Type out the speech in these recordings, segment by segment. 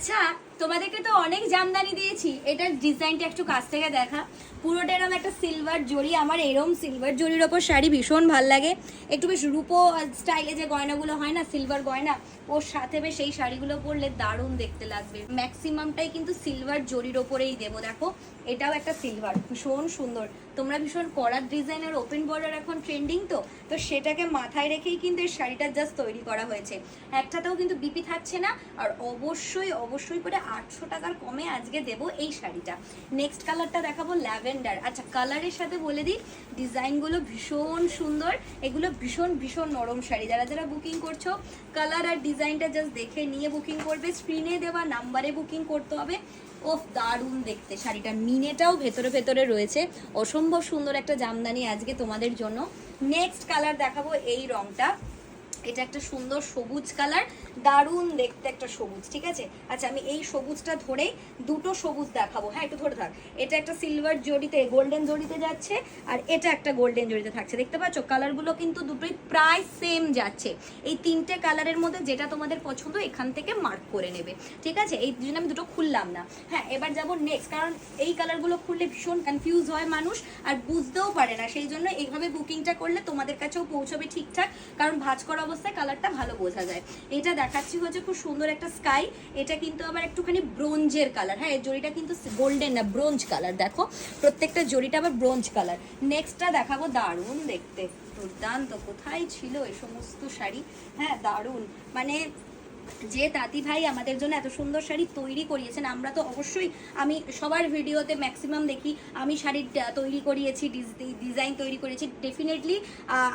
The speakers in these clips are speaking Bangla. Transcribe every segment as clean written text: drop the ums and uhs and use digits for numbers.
আচ্ছা, তোমাদেরকে তো অনেক জামদানি দিয়েছি, এটার ডিজাইনটা একটু কাছ থেকে দেখা। পুরোটা এরকম একটা সিলভার জরি, আমার এরম সিলভার জরির ওপর শাড়ি ভীষণ ভাল লাগে। একটু বেশ রূপো স্টাইলে যে গয়নাগুলো হয় না, সিলভার গয়না, ওর সাথে বেশ এই শাড়িগুলো পরলে দারুণ দেখতে লাগবে। ম্যাক্সিমামটাই কিন্তু সিলভার জরির ওপরেই দেবো। দেখো এটাও একটা সিলভার, ভীষণ সুন্দর। তোমরা ভীষণ করার ডিজাইনের ওপেন বর্ডার এখন ট্রেন্ডিং, তো সেটাকে মাথায় রেখেই কিন্তু এই শাড়িটা জাস্ট তৈরি করা হয়েছে। একটাতেও কিন্তু বিপি থাকছে না। আর অবশ্যই অবশ্যই করে 800 টাকার কমে আজকে দেবো এই শাড়িটা। নেক্সট কালারটা দেখাবো ল্যাভেন্ডার। আচ্ছা, কালারের সাথে বলে দিই ডিজাইনগুলো ভীষণ সুন্দর, এগুলো ভীষণ ভীষণ নরম শাড়ি। যারা যারা বুকিং করছো কালার আর ডিজাইনটা জাস্ট দেখে নিয়ে বুকিং করবে। স্ক্রিনে দেওয়া নাম্বারে বুকিং করতে হবে। ওফ, দারুণ দেখতে শাড়িটা, মিনেটাও ভেতরে ভেতরে রয়েছে। অসম্ভব সুন্দর একটা জামদানি আজকে তোমাদের জন্য। নেক্সট কালার দেখাবো এই রংটা, এটা একটা সুন্দর সবুজ কালার, দারুণ দেখতে একটা সবুজ। ঠিক আছে, আচ্ছা আমি এই সবুজটা ধরেই দুটো সবুজ দেখাবো। হ্যাঁ, একটু ধরে থাক। এটা একটা সিলভার জড়িতে গোল্ডেন জড়িতে যাচ্ছে, আর এটা একটা গোল্ডেন জড়িতে থাকছে। দেখতে পাচ্ছ কালারগুলো কিন্তু দুটোই প্রায় সেম যাচ্ছে। এই তিনটে কালারের মধ্যে যেটা তোমাদের পছন্দ এখান থেকে মার্ক করে নেবে। ঠিক আছে, এই জন্য আমি দুটো খুললাম না। হ্যাঁ, এবার যাবো নেক্সট, কারণ এই কালারগুলো খুললে ভীষণ কনফিউজ হয় মানুষ আর বুঝতেও পারে না। সেই জন্য এইভাবে বুকিংটা করলে তোমাদের কাছেও পৌঁছবে ঠিকঠাক, কারণ ভাঁজ করা অবস্থায় কালারটা ভালো বোঝা যায়। এটা দেখাচ্ছি হচ্ছে খুব সুন্দর একটা স্কাই, এটা কিন্তু আবার একটুখানি ব্রোঞ্জের কালার। হ্যাঁ, এই জড়িটা কিন্তু গোল্ডেন না, ব্রোঞ্জ কালার। দেখো প্রত্যেকটা জড়িটা আবার ব্রোঞ্জ কালার। নেক্সটটা দেখাবো, দারুণ দেখতে, দুর্দান্ত। কোথায় ছিল এই সমস্ত শাড়ি? হ্যাঁ, দারুণ। মানে যে তাঁতি ভাই আমাদের জন্য এত সুন্দর শাড়ি তৈরি করিয়েছেন, আমরা তো অবশ্যই, আমি সবার ভিডিওতে ম্যাক্সিমাম দেখি আমি শাড়ি তৈরি করিয়েছি, ডিজাইন তৈরি করেছি। ডেফিনেটলি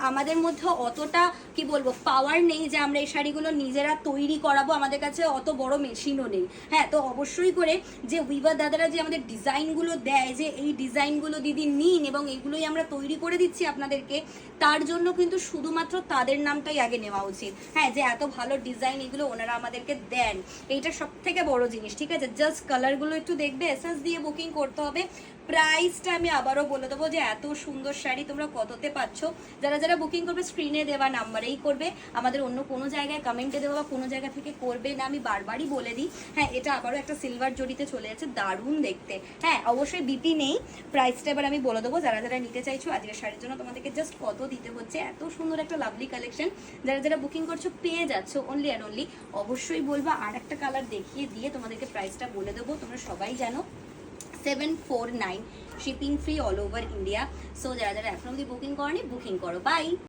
আমাদের মধ্যে অতটা কি বলবো পাওয়ার নেই যে আমরা এই শাড়িগুলো নিজেরা তৈরি করাবো, আমাদের কাছে অত বড় মেশিনও নেই। হ্যাঁ, তো অবশ্যই করে যে উইভার দাদারা যে আমাদের ডিজাইনগুলো দেয়, যে এই ডিজাইনগুলো দিদি নিন এবং এইগুলোই আমরা তৈরি করে দিচ্ছি আপনাদেরকে, তার জন্য কিন্তু শুধুমাত্র তাদের নামটাই আগে নেওয়া উচিত। হ্যাঁ, যে এত ভালো ডিজাইন এগুলো ওনারা আমাদেরকে দেন, এইটা সব থেকে বড় জিনিস। ঠিক আছে, জাস্ট কালারগুলো একটু দেখবে, এসএস দিয়ে বুকিং করতে হবে। প্রাইসটা আমি আবারও বলে দেবো যে এত সুন্দর শাড়ি তোমরা কততে পাচ্ছ। যারা যারা বুকিং করবে স্ক্রিনে দেওয়া নাম্বারেই করবে, আমাদের অন্য কোনো জায়গায় কমেন্টে দেওয়া বা কোনো জায়গা থেকে করবে না, আমি বারবারই বলে দিই। হ্যাঁ, এটা আবারও একটা সিলভার জড়িতে চলে যাচ্ছে, দারুণ দেখতে। হ্যাঁ, অবশ্যই বিপি নেই। প্রাইসটা এবার আমি বলে দেবো, যারা যারা নিতে চাইছো আজকের শাড়ির জন্য তোমাদেরকে জাস্ট কত দিতে হচ্ছে। এত সুন্দর একটা লাভলি কালেকশন, যারা যারা বুকিং করছো পেয়ে যাচ্ছ অনলি অ্যান্ড অনলি। অবশ্যই বলবো আর একটা কালার দেখিয়ে দিয়ে তোমাদেরকে প্রাইসটা বলে দেবো। তোমরা সবাই জানো 749, shipping free all over India. So যারা যারা এখন অবধি বুকিং করনি বুকিং করো। বাই।